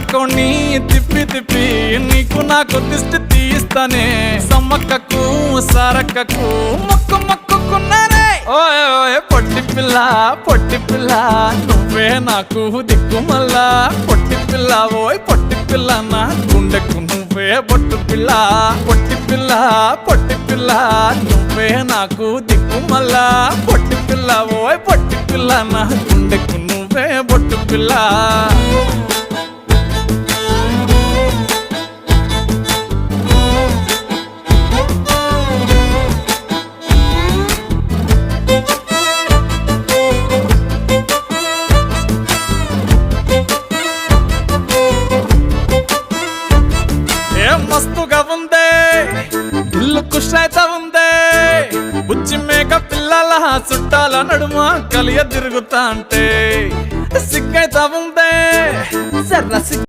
పరకోని తిప్పి తిప్పి నీకు నాకు దిష్టి తీస్తానే సమ్మక్కకు సారక్కకు మొక్కు మొక్కుకున్నానే ఓయ్ ఓయ్ పొట్టి పిల్ల నువ్వే నాకు దిక్కుమల్లా పొట్టి పిల్ల ఓయ్ పొట్టి పిల్ల నా గుండెకు నువ్వే బొట్టు పిల్ల పొట్టి పిల్ల నువ్వే నాకు దిక్కుమల్లా పొట్టి పిల్ల ఓయ్ పొట్టి పిల్ల నా గుండెకు నువ్వే బొట్టు పిల్ల మస్తుగా ఉందే ఇల్లు కుషైతా ఉందే బుచ్చి మేక పిల్లల చుట్టాల నడుమ కలియ తిరుగుతా అంటే సిగ్గైతా ఉందే